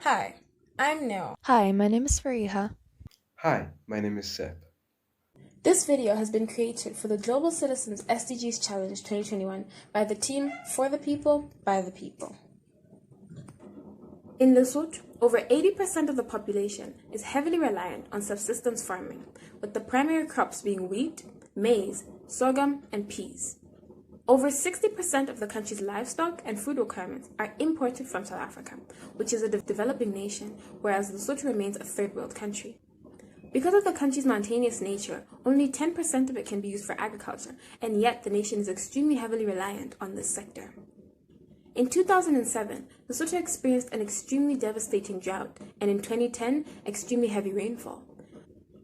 Hi, I'm Neil. Hi, my name is Fariha. Hi, my name is Seb. This video has been created for the Global Citizens SDGs Challenge 2021 by the team For the People, by the People. In Lesotho, over 80% of the population is heavily reliant on subsistence farming, with the primary crops being wheat, maize, sorghum, and peas. Over 60% of the country's livestock and food requirements are imported from South Africa, which is a developing nation, whereas Lesotho remains a third world country. Because of the country's mountainous nature, only 10% of it can be used for agriculture, and yet the nation is extremely heavily reliant on this sector. In 2007, Lesotho experienced an extremely devastating drought, and in 2010, extremely heavy rainfall.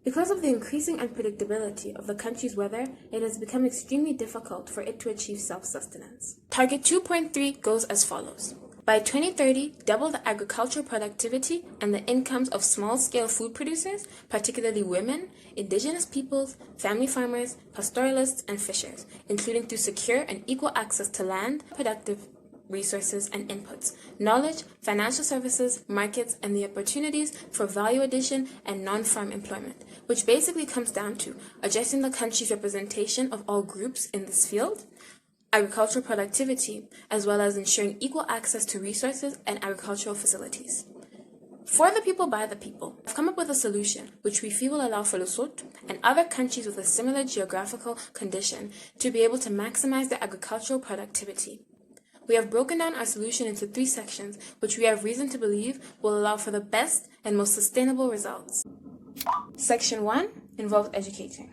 Because of the increasing unpredictability of the country's weather, it has become extremely difficult for it to achieve self-sustenance. Target 2.3 goes as follows. By 2030, double the agricultural productivity and the incomes of small-scale food producers, particularly women, indigenous peoples, family farmers, pastoralists, and fishers, including through secure and equal access to land, productive resources and inputs, knowledge, financial services, markets, and the opportunities for value addition and non-farm employment, which basically comes down to addressing the country's representation of all groups in this field, agricultural productivity, as well as ensuring equal access to resources and agricultural facilities. For the people, by the people, I've come up with a solution which we feel will allow for Lesotho and other countries with a similar geographical condition to be able to maximize their agricultural productivity. We have broken down our solution into 3 sections, which we have reason to believe will allow for the best and most sustainable results. Section 1 involves educating.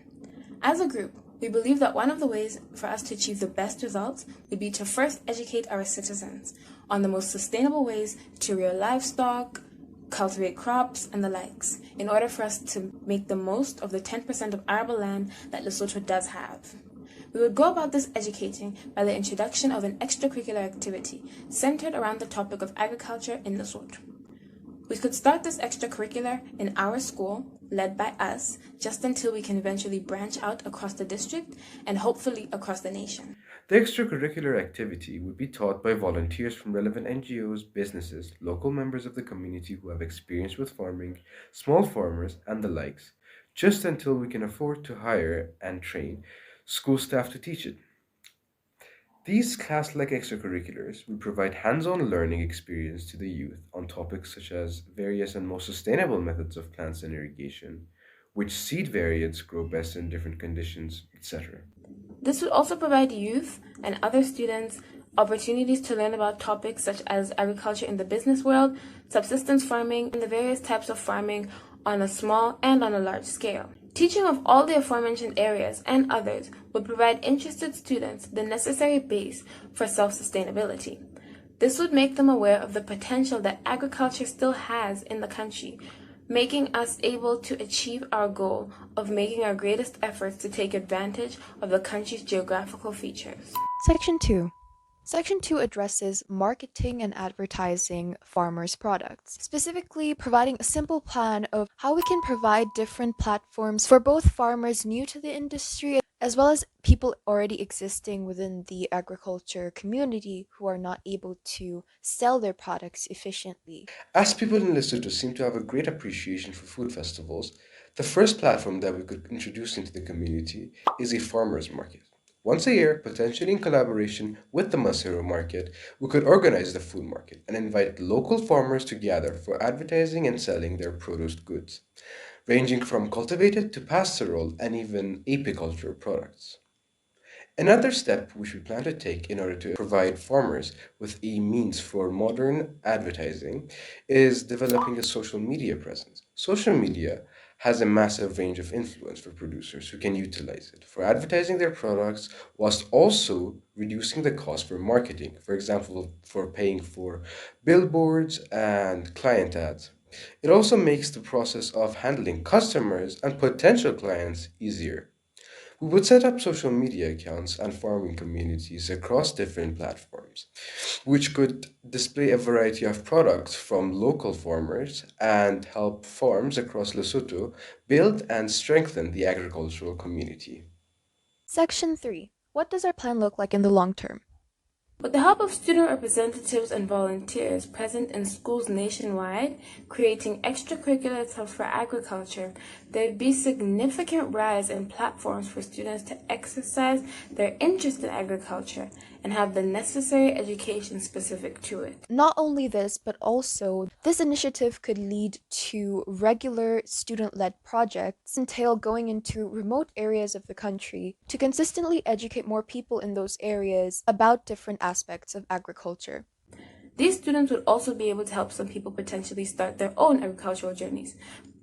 As a group, we believe that one of the ways for us to achieve the best results would be to first educate our citizens on the most sustainable ways to rear livestock, cultivate crops, and the likes, in order for us to make the most of the 10% of arable land that Lesotho does have. We would go about this educating by the introduction of an extracurricular activity centered around the topic of agriculture in Lesotho. We could start this extracurricular in our school, led by us, just until we can eventually branch out across the district and hopefully across the nation. The extracurricular activity would be taught by volunteers from relevant NGOs, businesses, local members of the community who have experience with farming, small farmers, and the likes, just until we can afford to hire and train school staff to teach it. These class-like extracurriculars will provide hands-on learning experience to the youth on topics such as various and most sustainable methods of plants and irrigation, which seed variants grow best in different conditions, etc. This would also provide youth and other students opportunities to learn about topics such as agriculture in the business world, subsistence farming, and the various types of farming on a small and on a large scale. Teaching of all the aforementioned areas and others would provide interested students the necessary base for self-sustainability. This would make them aware of the potential that agriculture still has in the country, making us able to achieve our goal of making our greatest efforts to take advantage of the country's geographical features. Section 2. Section 2 addresses marketing and advertising farmers' products, specifically providing a simple plan of how we can provide different platforms for both farmers new to the industry as well as people already existing within the agriculture community who are not able to sell their products efficiently. As people in Lesotho seem to have a great appreciation for food festivals, the first platform that we could introduce into the community is a farmers market. Once a year, potentially in collaboration with the Masero market, we could organize the food market and invite local farmers to gather for advertising and selling their produce goods, ranging from cultivated to pastoral and even apiculture products. Another step which we plan to take in order to provide farmers with a means for modern advertising is developing a social media presence. Social media has a massive range of influence for producers who can utilize it for advertising their products whilst also reducing the cost for marketing, for example, for paying for billboards and client ads. It also makes the process of handling customers and potential clients easier. We would set up social media accounts and farming communities across different platforms, which could display a variety of products from local farmers and help farms across Lesotho build and strengthen the agricultural community. Section 3. What does our plan look like in the long term? With the help of student representatives and volunteers present in schools nationwide, creating extracurricular clubs for agriculture, there'd be significant rise in platforms for students to exercise their interest in agriculture and have the necessary education specific to it. Not only this, but also this initiative could lead to regular student-led projects, entail going into remote areas of the country to consistently educate more people in those areas about different aspects of agriculture. These students would also be able to help some people potentially start their own agricultural journeys,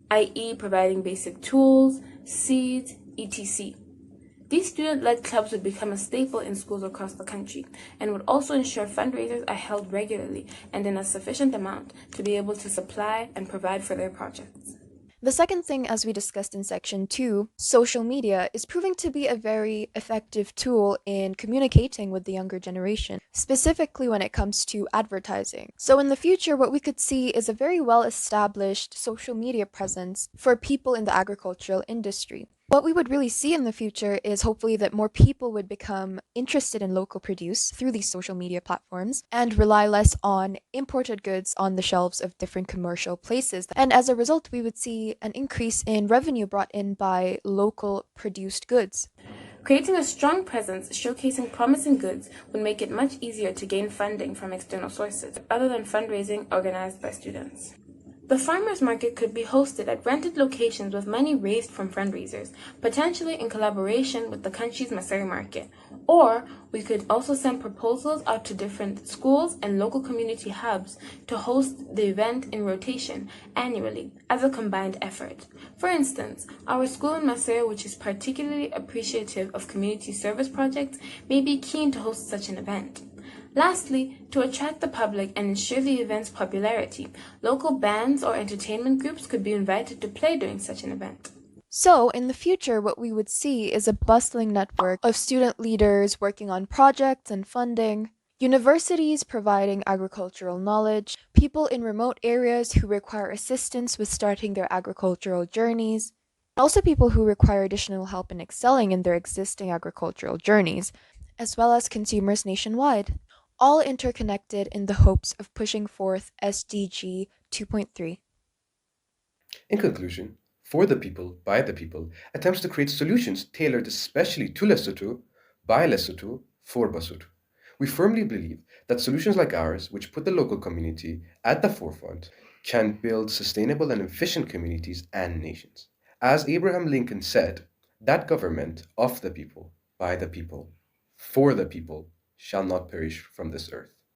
i.e., providing basic tools, seeds, etc. These student-led clubs would become a staple in schools across the country and would also ensure fundraisers are held regularly and in a sufficient amount to be able to supply and provide for their projects. The second thing, as we discussed in section 2, social media is proving to be a very effective tool in communicating with the younger generation, specifically when it comes to advertising. So in the future, what we could see is a very well-established social media presence for people in the agricultural industry. What we would really see in the future is hopefully that more people would become interested in local produce through these social media platforms and rely less on imported goods on the shelves of different commercial places. And as a result, we would see an increase in revenue brought in by local produced goods. Creating a strong presence showcasing promising goods would make it much easier to gain funding from external sources, other than fundraising organized by students. The farmers market could be hosted at rented locations with money raised from fundraisers, potentially in collaboration with the country's Masai market. Or we could also send proposals out to different schools and local community hubs to host the event in rotation annually as a combined effort. For instance, our school in Masai, which is particularly appreciative of community service projects, may be keen to host such an event. Lastly, to attract the public and ensure the event's popularity, local bands or entertainment groups could be invited to play during such an event. So, in the future, what we would see is a bustling network of student leaders working on projects and funding, universities providing agricultural knowledge, people in remote areas who require assistance with starting their agricultural journeys, also people who require additional help in excelling in their existing agricultural journeys, as well as consumers nationwide, all interconnected in the hopes of pushing forth SDG 2.3. In conclusion, For the People, by the People attempts to create solutions tailored especially to Lesotho, by Lesotho, for Basotho. We firmly believe that solutions like ours, which put the local community at the forefront, can build sustainable and efficient communities and nations. As Abraham Lincoln said, that government of the people, by the people, for the people, shall not perish from this earth.